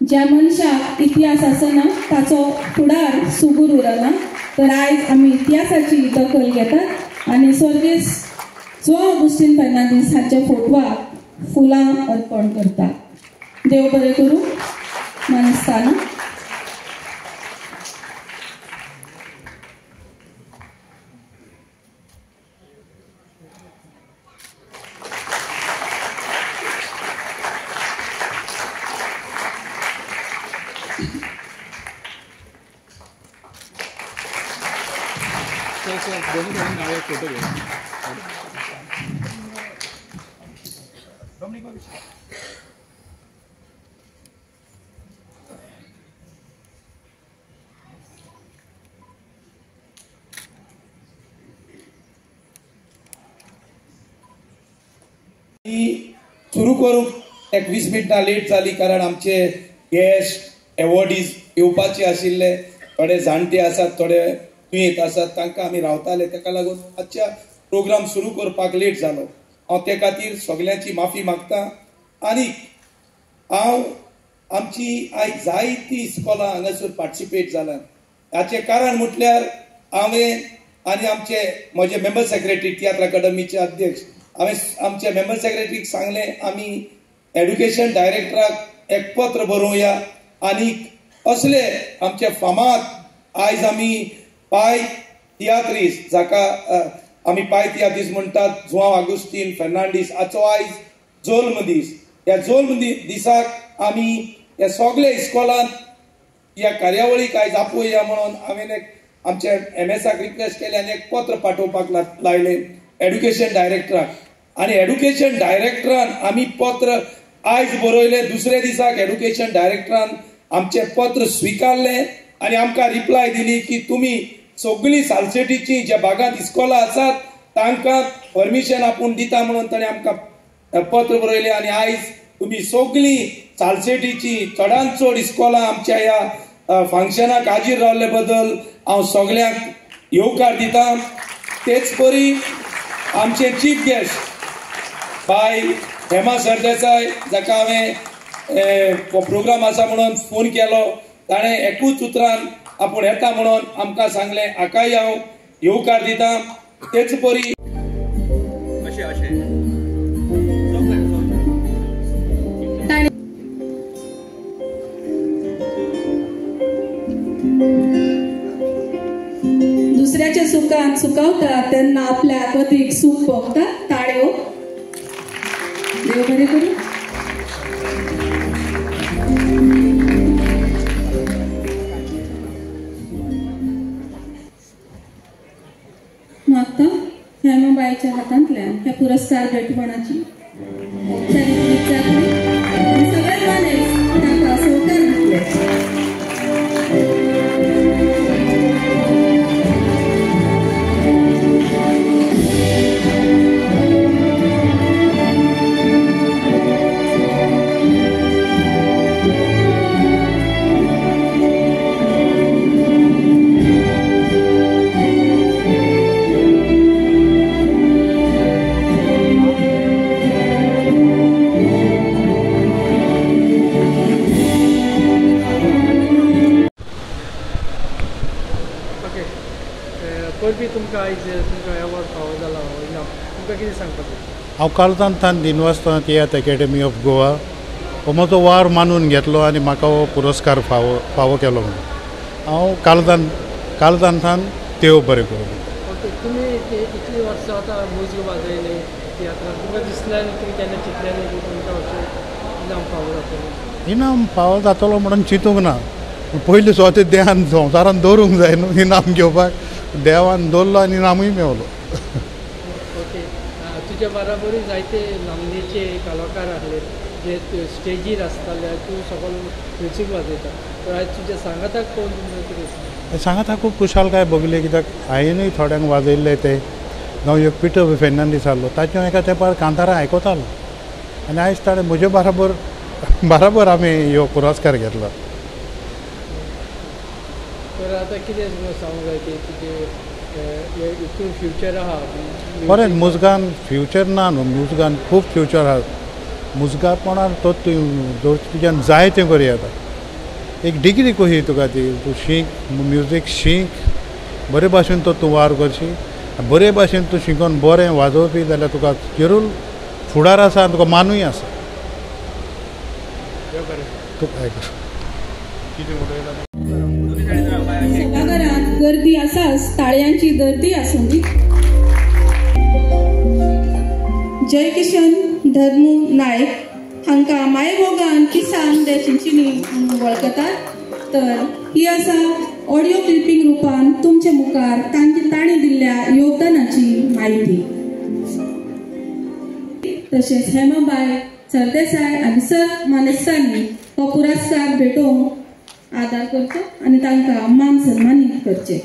ज्या मनशाक इतिहास आसना ताचो फुडार सुगूर उरना, तर आयज आमी इतिहासाची दखल घेतात आनी स्वर्गीय जो ऑगस्टीन फर्नांडीस हाच्या फोटवाक फुलां अर्पण करतात. देव बरें करूं. मनस्ताना फोटो घे. सुरू करूंक 20 मिनटां लेट जाली कारण आमचे गेस्ट एवॉर्डीज येवपाचे आशिल्ले. थोडे जाणटे आसात, थोडे दुयेंत आसात, तांकां आमी रावताले, ताका लागून आजच्या प्रोग्राम सुरू करपाक लेट जालो. हांव ते खातीर सगळ्यांची माफी मागतां. आनी हांव आमची आयज जायतीं इस्कॉलां हांगासर पार्टिसिपेट जाल्यात. हाचें कारण म्हटल्यार हांवें आनी म्हजे मेंबर सेक्रेटरी तियात्र अकादमीचे अध्यक्ष हांवें आमच्या मेंबर सेक्रेटरीक सांगलें आमी एड्युकेशन डायरेक्टराक एक पत्र बरोवया आनी असले आमचे फामाद आयज आमी पाय तियात्रीस जाका आमी पाय तियात्रीस म्हणटात, जुआंव ऑगस्टीन फर्नांडीस हाचो आयज जल्म दीस. ह्या जल्म दिसाक आमी ह्या सगळे इस्कॉलांत ह्या कार्यावळीक आयज आपोवया म्हणून हांवें एक आमच्या MSक रिक्वेस्ट केली आनी एक पत्र पाठोवपाक लायलें एड्युकेशन डायरेक्टराक. आनी एड्युकेशन डायरेक्टरान आमी पत्र आयज बरयलें. दुसरे दिसाक एड्युकेशन डायरेक्टरान आमचें पत्र स्विकारलें आनी आमकां रिप्लाय दिली की तुमी सगळीं सालसेटीची ज्या भागांत इस्कॉलां आसात तांकां परमिशन आपूण दिता म्हणून ताणें आमकां पत्र बरयलें. आनी आयज तुमी सगळीं सालसेटीची चडांत चड इस्कॉलां आमच्या ह्या फंक्शनाक हाजीर रावले बद्दल हांव सगळ्यांक येवकार दितां. तेच परी आमचे chief guest by Hema Sardesai जाका हांवें प्रोग्राम आसा म्हणून फोन केलो, ताणें एकूच उतरान आपूण येता म्हणून आमकां सांगलें. हाकाय हांव येवकार दितां. तेच परी दुसऱ्याच्या सुखात सुखावता तेन्ना आपल्याक अदीक सूख भोगता. ताळ्यो. देव बरें करूं. मागता हेमाबाईच्या हातांतल्यान ह्या पुरस्कार भेटवणाची सगळे माने तांकां सौकार दितले. परबी तुमकां आयज तुमकां एवॉर्ड फावो जाला इनाम तुमकां कितें सांगपाचें? हांव कालतान university Tiatr academy of Goa हो म्हजो वार मानून घेतलो आनी म्हाका हो पुरस्कार फावो केलो म्हणून हांव कालतान देव बरें करूं. ओके, तुमी इतली वर्सां आतां म्युजीक वाजयले तियात्रांत, तुमकां दिसलें तुमी केन्ना चिंतलें की तुमकां अशें इनाम फावो जातलें? इनाम फावो जातलो म्हणून चिंतूंक ना. पयलीं स्वता देहान संवसारान दवरूंक जाय न्हू इनाम घेवपाक. देवान दवरलो आनी इनामूय मेवलो. ओके, तुज्या बराबरूय जायते नामनेचे कलाकार आसले जे स्टेजीर आसताले, तूं सकल म्युजीक वाजयता, तर आयज तुज्या सांगाताक कोण तुमकां कितें सांगता? सांगाता खूब खुशालकाय भोगली, कित्याक हांवेंनूय थोड्यांक वाजयल्ले ते. जावं एक पिटर फेर्नांडीस आहलो, ताचे एका तेंपार कांतारां आयकतालो आनी आयज ताणें म्हजे बराबर आमी ह्यो पुरस्कार घेतलो. तर आतां कितें सांगूंक जाय की तुजें हितून फ्युचर आहा? बरें, मुजगान फ्युचर ना न्हू, म्युजिकान खूब फ्युचर आहा. मुजगापणान तो तुज्यान जाय तें करूं येता. एक डिग्री कशी तुका ती, तूं शीक, म्युजीक शीक, बरे भाशेन तो तूं वार करशी, बरे भाशेन तूं शिकोवन बरें वाजोवपी जाल्यार तुका जरूर फुडार आसा आनी तुका मानूय आसा. सभाघरांत गर्दी आसाच, ताळयांची गर्दी आसूं दी. जयकिशन धर्मू नायक हांकां मायभोगान किसान दे चिंचिनी वळखतात. तर ही आसा ऑडिओ क्लिपिंग रुपान तुमचे मुखार तांणी दिल्ल्या योगदानाची म्हायती. तशेंच हेमाबाई सरदेसाय आनी सर मानेस्तांनी हो पुरस्कार भेटोवंक आदार करचो आनी तांकां मान सन्मानीत करचे.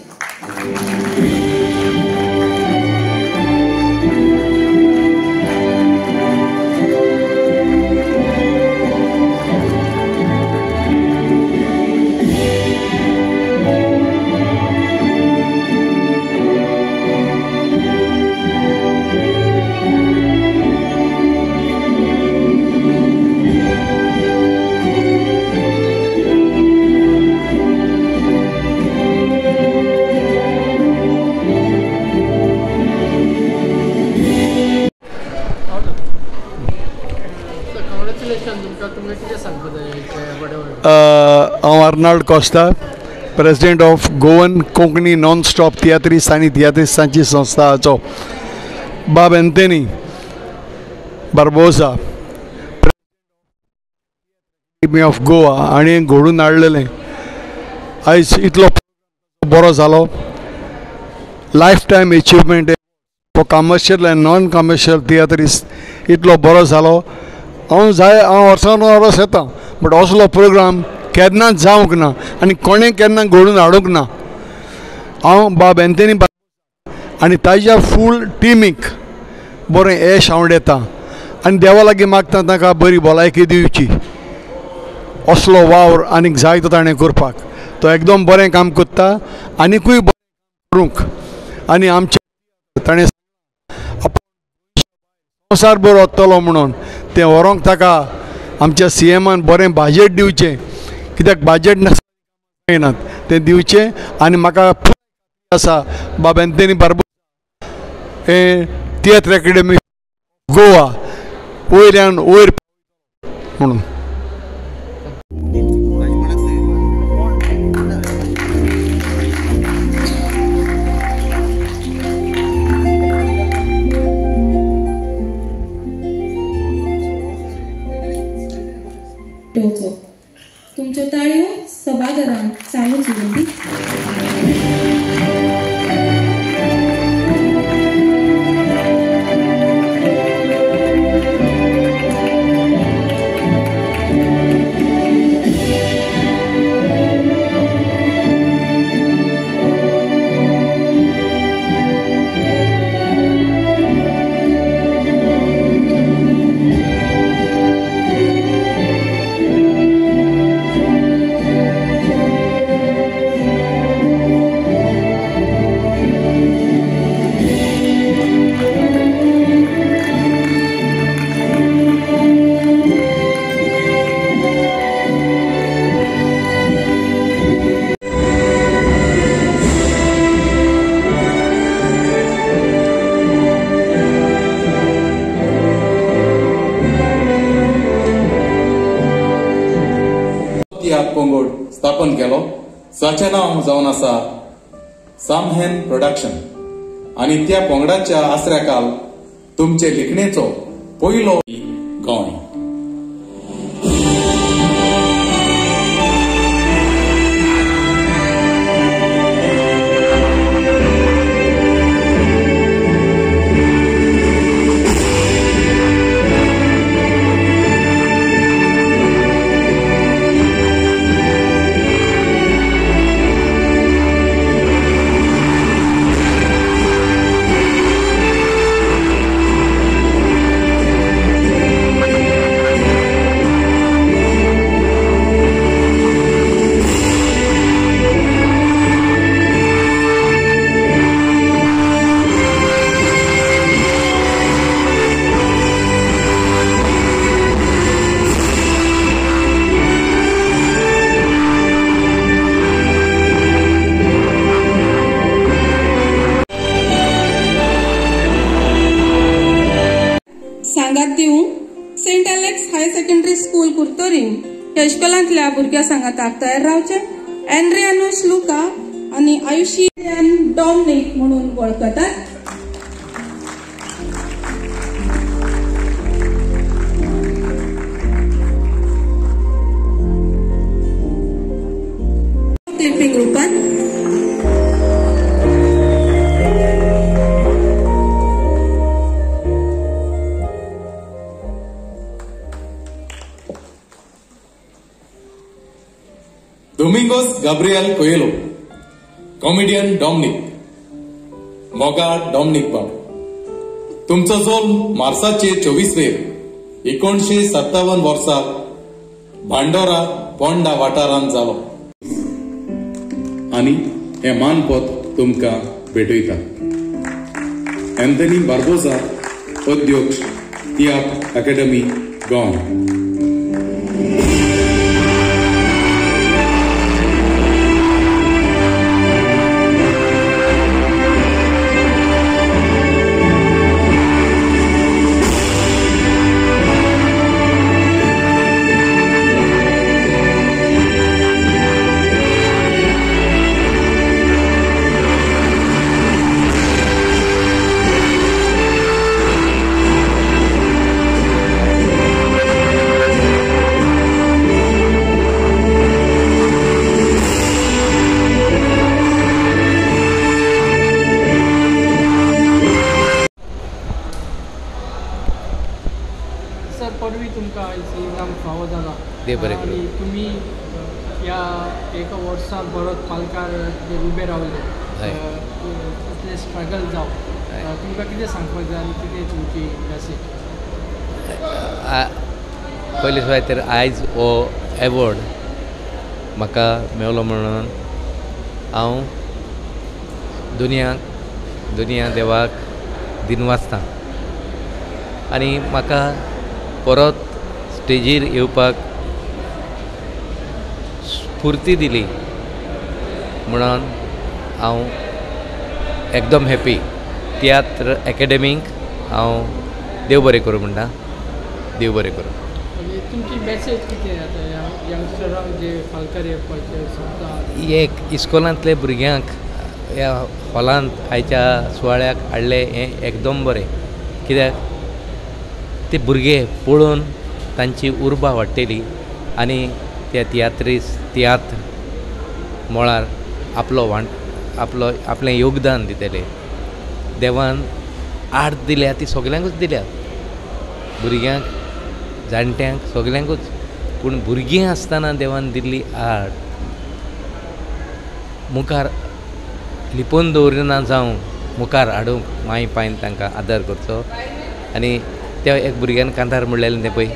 हांव Arnold Costa, president of Goan Konkani non stop tiatrist आनी तियात्रिस्टांची संस्था हाचो बाब एंथनी बार्बोसा ऑफ गोवा हाणें घडोवन हाडलेलें. आयज इतलो बरो जालो, life time achievement for commercial and non commercial tiatrist इतलो बरो जालो. हांव वर्सान वर्स येता, बट असलो प्रोग्राम केन्नाच जावंक ना आनी कोणें केन्ना घडोवन हाडूंक ना. हांव बाब एंथनी आनी ताज्या फूल टिमीक बरें यश आवडटा आनी देवा लागीं मागता ताका बरी भलायकी दिवची. असलो वावर आनीक जाय तो ताणें करपाक. तो एकदम बरें काम करता आनीकूय करूंक. आनी आमचे ताणें संवसार बरो वतलो म्हणून तें व्हरोंक ताका आमच्या CMान बरें बाजेट दिवचें, कित्याक बाजेट नात तें दिवचें. आनी म्हाका आसा बाब एंथनी बार्बोसा हें तियात्र अकॅडमी गोवा वयल्यान वयर म्हणून. तुमच्यो ताळयो सभाघरांत सांगूची विनंती. पंगड स्थापन केलो, जाचें नांव जावन आसा सामहेन प्रोडक्शन. आनी त्या पंगडाच्या आसऱ्याखाल तुमचे लिखणेचो पयलो गोंय. सांगात दिवं saint Alex higher secondary school Curtorim ह्या इश्कोलांतल्या भुरग्यां सांगाताक तयार रावचे. एंड्रियानोस लुका आनी आयुशियन डॉमनिक म्हणून वळखतात. ग्रुपान Domingos Gabriel Coelho, comedian Dominic, Moga Dominic बाब. तुमचो जल्म मार्चाचे 24 1957 वर्साक भांडोरा पोंडा वाठारांत जालो आनी हे मानपद तुमकां भेटयता. एंथनी बार्बोसा, अध्यक्ष, तियात्र अकादेमी गोंय. परवी तुमकां इनाम फावो जाला आनी तुमी ह्या एका वर्सां परत पालकार उबे रावले, इतले स्ट्रगल जावं तुमकां कितें सांगपाक जाय आनी कितें तुमची मॅसेज? पयले सुवात तर आयज हो एवॉर्ड म्हाका मेवलो म्हणून हांव दुनिया देवाक दिनवासतां. आनी म्हाका परत स्टेजीर येवपाक स्फूर्ती दिली म्हणून हांव एकदम हॅपी. तियात्र अकादेमीक हांव देव बरें करूं म्हणटा. देव बरें करूं. तुमची मॅसेज कितें आतां यंगस्टरांक जे पालकार येवपाचे सांगता? एक इस्कॉलांतले भुरग्यांक ह्या हॉलांत आयच्या सुवाळ्याक हाडले हें एकदम बरें. कित्याक ते भुरगे पळोवन तांची उर्बा वाडटली आनी त्या तियात्र मळार आपलें योगदान दितले. देवान आर्ट दिल्या ती सगल्यांकूच दिल्या, भुरग्यांक, जाणट्यांक, सगल्यांकूच. पूण भुरगीं आसतना देवान दिल्ली आर्ट मुखार लिपोवन दवरिना जावं मुखार हाडूंक माय पायन तांकां आदार करचो. आनी त्या एक भुरग्यान कांतार म्हणलेलें तें पळय,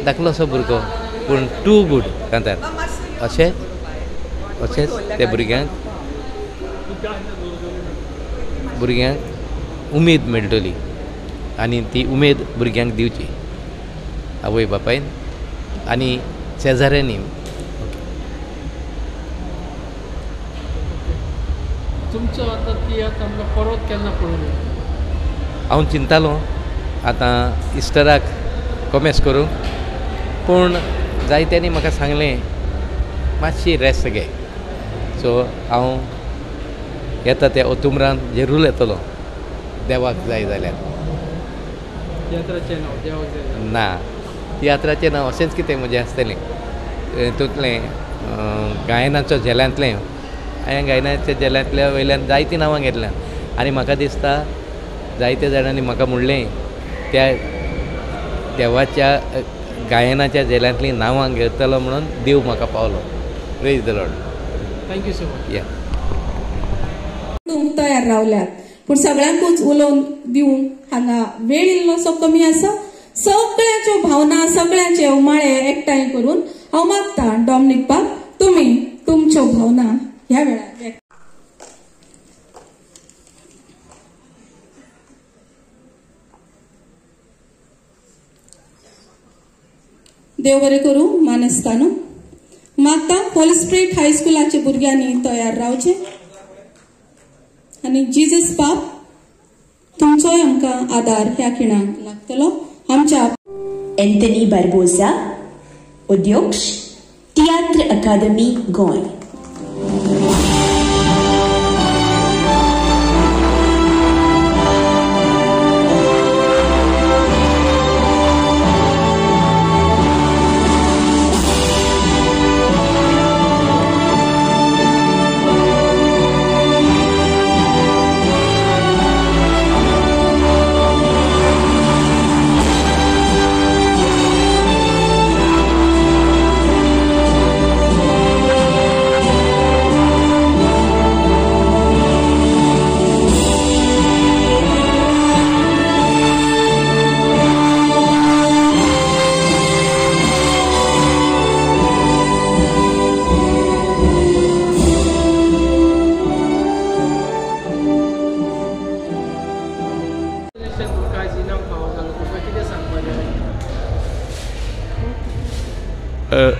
धाकलोसो भुरगो पूण टू गूड कांतार. अशेंच त्या भुरग्यांक उमेद मेळटली आनी ती उमेद भुरग्यांक दिवची आवय बापायन आनी शेजाऱ्यांनी. तुमचो आतां तियात्र आमकां परत केन्ना पळोवंक? हांव चिंतालो आतां इस्टराक कॉमेस करूं, पूण जायत्यांनी म्हाका सांगलें मातशी रेस्ट घे. सो हांव येता त्या ऑक्टोबरान जरूर येतलो देवाक जाय जाल्यार. तियात्राचें नांव देवाक जाय ना तियात्राचें नांव अशेंच कितें म्हजें आसतलें हितूंतलें गायनाच्या झेल्यांतलें. हांवें गायनाच्या झेल्यांतल्या वयल्यान जायतीं नांवां घेतल्यां आनी म्हाका दिसता जायत्या जाणांनी म्हाका म्हणलें त्या देवाच्या गायनाच्या झेल्यांतलीं नांवां घेतलो म्हणून देव म्हाका पावलो. Praise the Lord. Thank you so much. या तयार रावल्यात पूण सगळ्यांकूच उलोवन दिवंक हांगा वेळ इल्लोसो कमी आसा. सगळ्यांच्यो भावना सगळ्यांचे उमाळे एकठांय करून हांव मागता डॉमिनिक बाब तुमी तुमच्यो भावना ह्या वेळार देव बरें करूं. मानसतानू मागता होली स्पिरिट हायस्कुलाच्या भुरग्यांनी तयार रावचे आनी जीजस बाब तुमचोय आमकां आदार ह्या खिणाक लागतलो. आमच्या एंथनी बार्बोजा अध्यक्ष तियात्र अकादमी गोंय.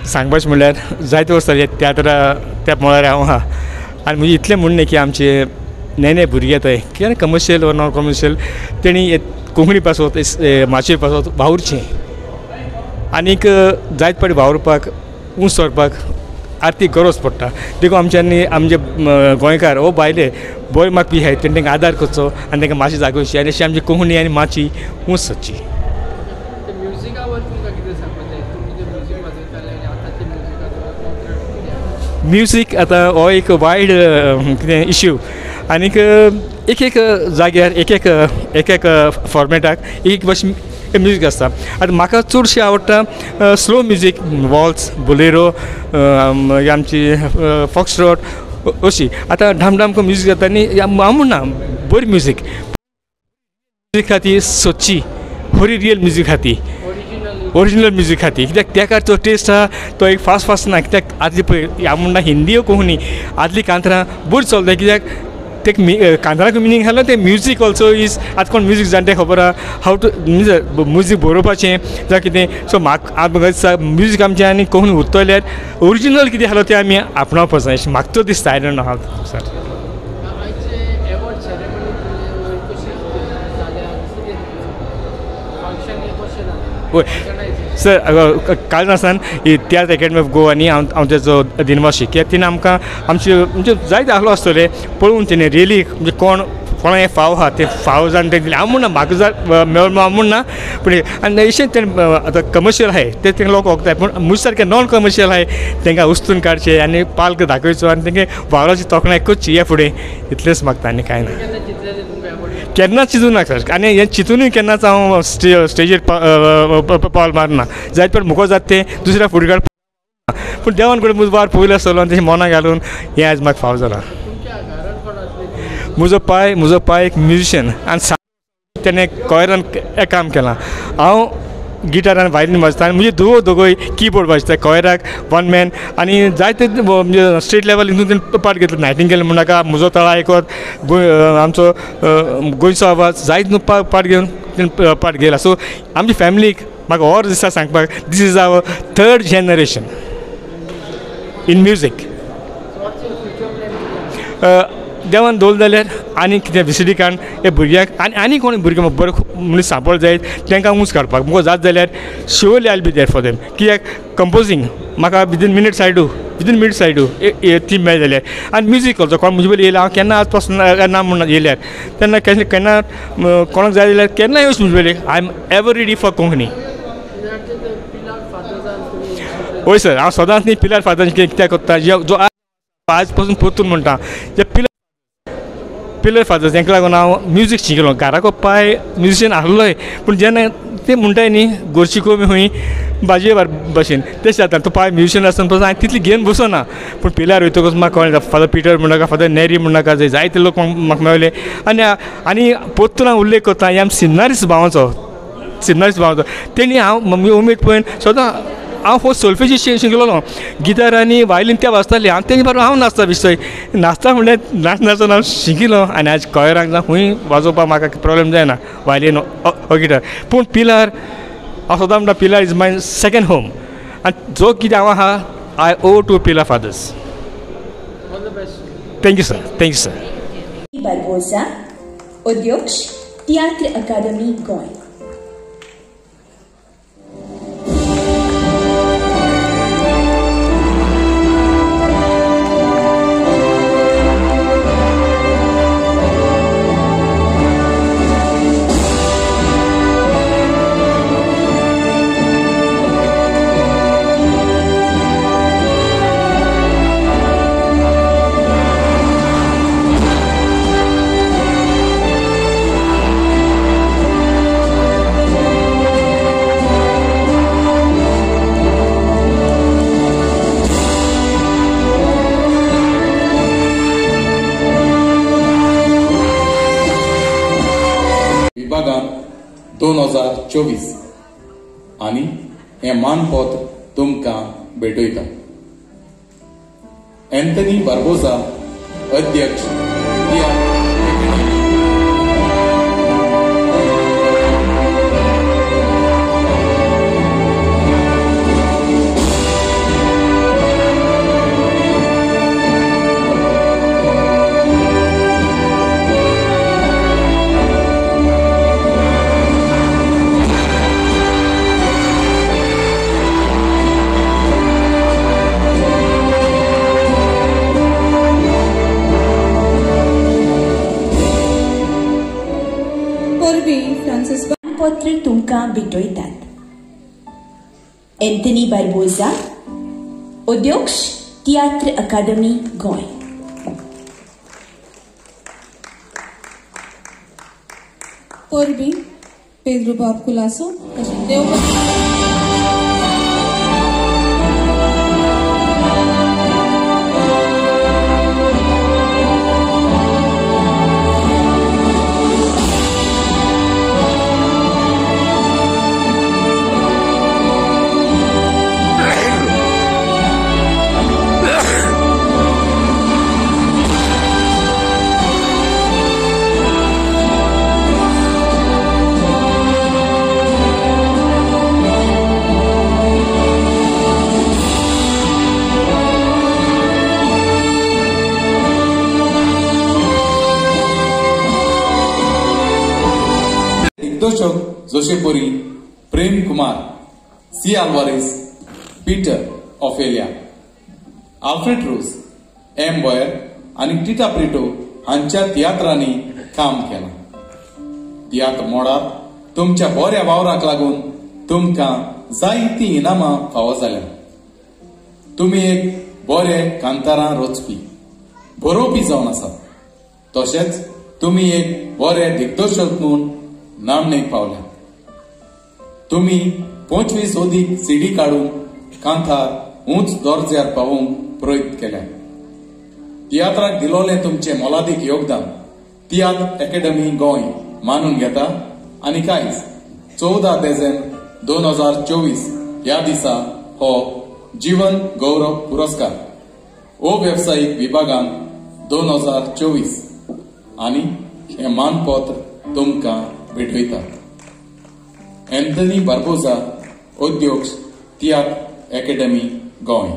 सांगपाचें म्हणल्यार जायते वर्सां तियात्रा त्या मळार हांव आहा आनी म्हणजे इतलें म्हणणें की आमचे नेने भुरगे येताय कित्याक कमर्शियल वा नॉन कमर्शियल तेणी कोंकणी पासत माचयेर पासत वावुरचें आनीक जायते फावटी वावुरपाक उंच सरपाक आर्थीक गरज पडटा. देखून आमच्यांनी आमचे गोंयकार वो भायले बरे मागपी आहाय तेंकां आदार करचो आनी तांकां मातशी जागोवची आनी अशी आमची कोंकणी आनी माची उंच सरची. म्युजीक आतां हो एक वायड कितें इश्यू आनीक एक एक जाग्यार एक एक फॉर्मेटाक एक भाशेन म्युजीक आसता. आतां म्हाका चडशें आवडटा स्लो म्युजीक वॉल्स बोलेरो आमची फॉक्सट्रॉट अशी. आतां ढाम म्युजीक जाता न्ही हांव म्हणना बरी म्युजीक खातीर सोदची खरी रियल म्युजीक खातीर ओरिजिनल म्युजीक खातीर कित्याक तेका तो टेस्ट आहा तो एक फास्ट ना कित्याक आदली पळय हांव म्हणना हिंदी कोंकणी आदली कांतरां बरी चलता कित्याक ते कांतरांक मिनींग आहलो ते म्युजीक ऑल्सो इज आतां कोण म्युजीक जाणटे खबर आहा हाव टू म्युजीक बरोवपाचें जावं कितें. सो म्हाका दिसता म्युजीक आमचें आनी कोंकणी उरतल्यार ओरिजिनल कितें आहलो तें आमी आपणावपाक जाय अशें म्हाका तो दिसता. I don't know how sir. होय सर काल आसान तियात्र अकॅडमी ऑफ गोवानी हांव तेजो दिनवास कित्याक तिणें आमकां आमचे म्हणजे जायते आहलो आसतले पळोवन तेणें रियली म्हणजे कोणा हें फाव आहा ते फाव जावन तें दिलें. हांव म्हणना म्हाका जाय मेळोन हांव म्हणना पूण आनी अशें तेणें आतां कमर्शियल आहाय ते तेंकां लोक वखताय पूण म्हजे सारकें नॉन कमर्शियल आहाय तेंकां उस्तून काडचें आनी पालक दाखोवचो आनी तेंगे वावराची तोखणाय करची ह्या फुडें इतलेंच मागता आनी कांय ना. केन्नाच चिंतूं ना सर आनी हें चिंतूनय केन्नाच हांव स्टेजीर पावल मारना. जायते फावट मुखो जाता तें दुसऱ्या फुडें काडपाक पूण देवान कडेन म्हजो वार पयलो आसतलो आनी तेजें मनाक घालून हें आयज म्हाका फाव जाला. म्हजो पाय एक म्युजिशियन आनी तेणें कॉयरान काम केलां. हांव गिटारान वायलीन वाजता आनी म्हणजे दोगोय कीबोर्ड वाजता कॉयराक वन मॅन आनी जायते म्हणजे स्टेट लेवल हितून पार्ट घेतलो. नायटिंगेल म्हणनाका म्हजो तळा आयकत आमचो गोंयचो आवाज जायते पार्ट घेवन पार्ट घेयला. सो आमची फॅमिलीक म्हाका और दिसता सांगपाक this is our third generation in music. देवान दवरलें जाल्यार आनी कितें विसिडी काण हे भुरग्याक आनी कोण भुरगे बरो मनीस सांपळ जायत तांकां उंच काडपाक मुगो जात जाल्यार surely I will be there for them. कित्याक कंपोजींग म्हाका within minutes I do within minutes I do ती मॅच जाल्यार आनी म्युजीक करता कोण म्हजे पयलीं येयला हांव केन्ना आज पासून ना म्हणून येयल्यार तेन्ना केन्ना कोणाक जाय जाल्यार केन्ना येवच म्हजे पयलीं I am ever ready for Konkani. हय सर हांव सदांच न्ही पिलार फादर कित्याक करता जो आज पासून परतून म्हणटा जे पिलर फादर्स तांकां लागून हांव म्युजीक शिकलो. घरा कोप्पाय म्युजिशियन आहलोय पूण जेन्ना ते म्हणटाय न्ही गोरची कमी खंय भाजये भाशेन तशें जाता. तो पाय म्युजिशियन आसतना पासून हांवें तितली घेवन बसना पूण पिल्यार वयतकच म्हाका कळ्ळें फादर पिटर म्हणनाका फादर नॅरी म्हणनाका जंय जायते लोक म्हाका मेळ्ळे आनी परतून हांव उल्लेख करता ह्या सिनारीस भावाचो तेणी हांव मम्मी उमेद पळोवन सदां हांव फस्ट सोल्फेजी शिकलोलो गिटार आनी वायलीन त्या वाजताली हांव तेजे बरोबर हांव नाचता विशय नाचता म्हणल्यार नाचून हांव शिकिलो आनी आज कॉयराक जावं खंय वाजोवपाक म्हाका प्रॉब्लेम जायना वायलीन हो गिटार. पूण पिलार हांव सदां म्हणटा Pilar is my second home आनी जो कितें हांव आहा I owe to Pilar fathers. Thank you sir. Barbosa, अध्यक्ष तियात्र अकादमी गोंय. विभागान 2024 आनी हें मानपत्र तुमकां भेटयता. एंथनी बार्बोसा, अध्यक्ष पत्र तुमकां भेटयतात. एंथनी बार्बोसा, अध्यक्ष तियात्र अकादमी गोंय. परबीं पेद्रो बाब कुलासो दिग्दर्शक जोशेपोरी, प्रेम कुमार, सी आल्वारेस, पीटर ऑफेलिया, आल्फ्रेड रोज, एम बॉयर आनी टिटा प्रिटो हांच्या तियात्रांनी काम केलां. तियात्र मोडार तुमच्या बऱ्या वावराक लागून तुमकां जायतीं इनामां फावो जाल्यात. तुमी एक बरे कांतारां रचपी, बरोवपी जावन आसात. तशेंच तुमी एक बरे दिग्दर्शक म्हूण नामनेक पावल्या. तुमी 25 अदीक सीडी काडून कांतार उंच दर्ज्यार पावोवंक प्रयत्न केल्या. तियात्राक दिलोलें तुमचें मोलादीक योगदान तियात्र अकॅडमी गोंय मानून घेता आनी कांयच 14 डिसेंबर 2024 ह्या दिसा हो जीवन गौरव पुरस्कार ओ वेवसायीक विभागान 2024 आनी हें मानपत्र तुमकां भेटयता. एंथनी बार्बोसा, अध्यक्ष तियात्र अकॅडमी गोंय.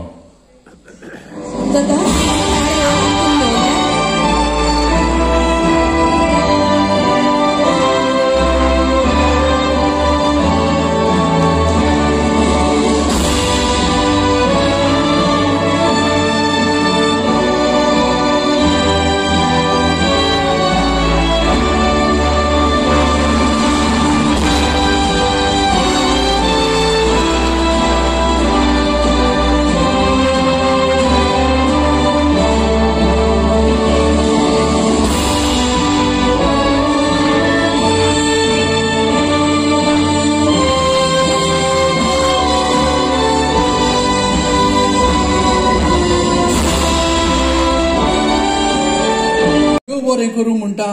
बरें करूं म्हणटा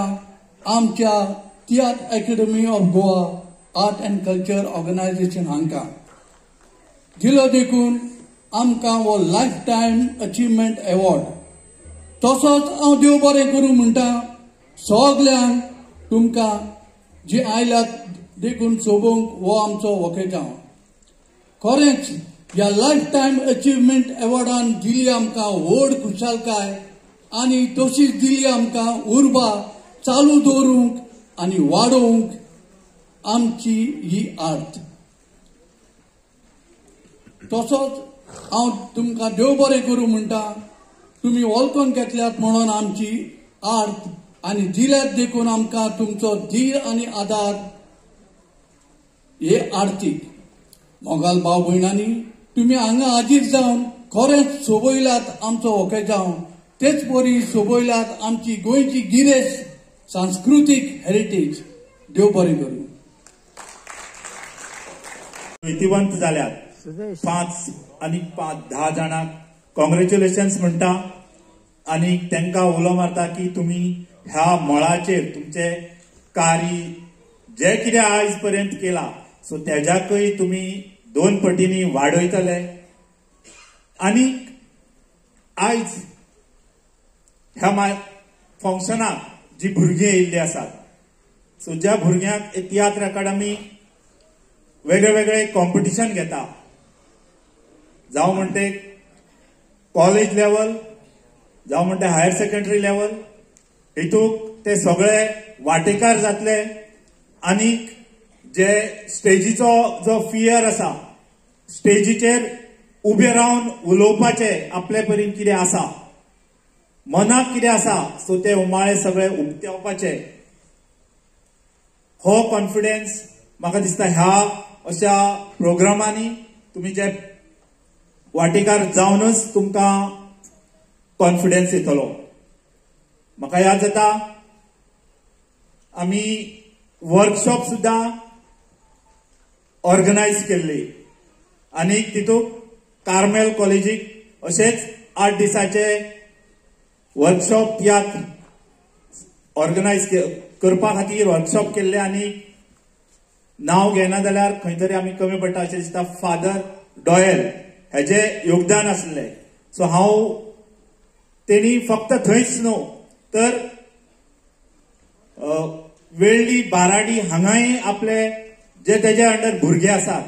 आमच्या tiatr academy of Goa art and culture organisation हांकां जिल्लो देखून आमकां हो लायफ टायम अचिवमेंट अवॉर्ड तसोच हांव देव बरें करूं म्हणटा सगल्यांक तुमकां जे आयल्यात देखून सोबूंक हो आमचो वखेजांव खरेंच ह्या लायफ टायम अचिवमेंट अवॉर्डान दिली आमकां व्हड खुशालकाय आनी तशीच दिली आमकां उर्बा चालू दवरूंक आनी वाडोवंक आमची ही आर्ट तसोच हांव तुमकां देव बरें करूं म्हणटा तुमी वळखून घेतल्यात म्हणून आमची आर्ट आनी दिल्यात देखून आमकां तुमचो धीर आनी आदार हे आर्थीक मोगाल भाव भयणांनी तुमी हांगा हाजीर जावन खरेंच सोबयल्यात आमचो वखेजांव तेच परी सोबयल्यात आमची गोंयची गिरेस्त सांस्कृतीक हेरिटेज देव बरें करूं विधिवंत जाल्यात 5 आनी 10 जाणांक कॉंग्रॅच्युलेशन्स म्हणटा आनी तांकां उलो मारता की तुमी ह्या मळाचेर तुमचे कार्य जे कितें आयज पर्यंत केला सो तेज्याकय तुमी 2 पटींनी वाडयतले आनी आयज ह्या फंक्शनाक जी भुरगीं येयल्लीं आसात सो ज्या भुरग्यांक तियात्र अकादमी वेगळे वेगळे कॉम्पिटिशन घेता जावं म्हणटे कॉलेज लेवल जावं म्हणटे हायर सेकंडरी लेवल हितूंक ते सगळे वांटेकार जातले आनी जे स्टेजीचो जो फियर आसा स्टेजीचेर उबे रावन उलोवपाचे आपले परीन कितें आसा मनाक कितें आसा सो ते उमाळे सगळे उक्तावपाचे हो कॉन्फिडन्स म्हाका दिसता ह्या अशा प्रोग्रामांनी तुमी जे वांटेकार जावनच तुमकां कॉन्फिडन्स येतलो म्हाका याद जाता आमी वर्कशॉप सुद्दां ऑर्गनायज केल्ली आनी तितूंत कार्मेल कॉलेजीक अशेंच 8 दिसाचे वर्कशॉप तियात्र ऑर्गनायज करपा खातीर वर्कशॉप केल्ले आनी नांव घेना जाल्यार खंय तरी आमी कमी पडटा अशें दिसता फादर डॉयल हेजे योगदान आसलें सो हांव तेणी फक्त थंयच न्हू तर वेळ्ळी बाराडी हांगाय आपले जे तेजे अंडर भुरगे आसात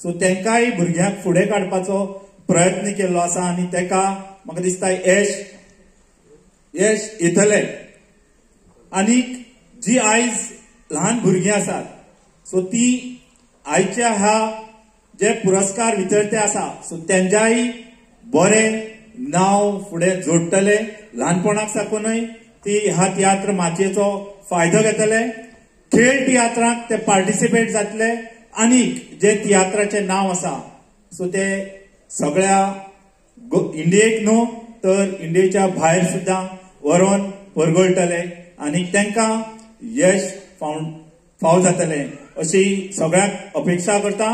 सो तांकांय भुरग्यांक फुडें काडपाचो प्रयत्न केल्लो आसा आनी ताका म्हाका दिसता यश येतलें आनी जी आयज ल्हान भुरगीं आसात सो ती आयच्या ह्या जे पुरस्कार वितरते आसा सो तेंच्याय बरें नांव फुडें जोडटले ल्हानपणाक साकूनय ती ह्या तियात्र माचयेचो फायदो घेतले खेळ तियात्रांक ते पार्टिसिपेट जातले आनी जे तियात्राचें नांव आसा सो ते सगळ्या इंडियेक न्हू तर इंडियेच्या भायर सुद्दां व्हरोन परगळटले आनी तांकां यश फाव जातलें अशी सगळ्यांक अपेक्षा करता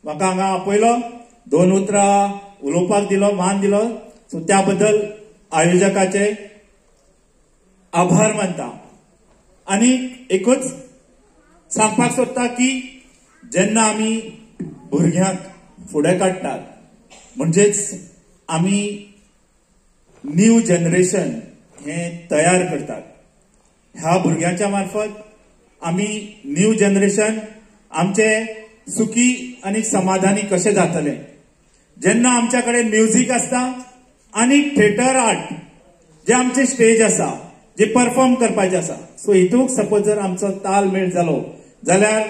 म्हाका हांगा आपयलो 2 उतरां उलोवपाक दिलो मान दिलो सो त्या बद्दल आयोजकाचे आभार मानता आनी एकूच सांगपाक सोदता की जेन्ना आमी भुरग्यांक फुडें काडटात म्हणजेच आमी न्यू जनरेशन हे तयार करतात ह्या भुरग्यांच्या मार्फत आमी न्यू जनरेशन आमचे सुखी आनी समाधानी कशें जातले जेन्ना आमच्या कडेन म्युझिक आसता आनी थिएटर आर्ट जे आमचे स्टेज आसा जे परफॉर्म करपाचे आसा सो हितूंक सपोज जर आमचो ताल मेळ जालो जाल्यार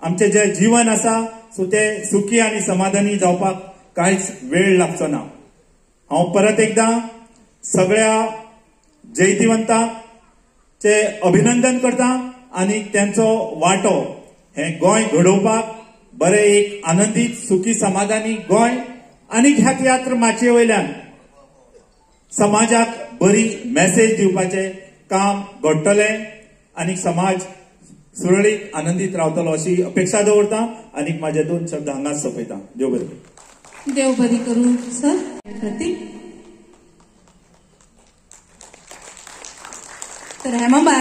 आमचे जे जीवन आसा सो ते सुखी आनी समाधानी जावपाक कांयच वेळ लागचो ना हांव परत एकदां सगळ्या जैतिवंतांचे अभिनंदन करता आनी त्यांचो वांटो हे गोंय घडोवपाक बरें एक आनंदीत सुखी समाधानी गोंय आनी ह्या तियात्र माचये वयल्यान समाजाक बरी मेसेज दिवपाचें काम घडटलें आनी समाज सुरळीत आनंदीत रावतलो अशी अपेक्षा दवरता आनी म्हाजे 2 शब्द हांगाच सोंपयता देव बरें देव बरी करूं सर प्रतीक तर हेमा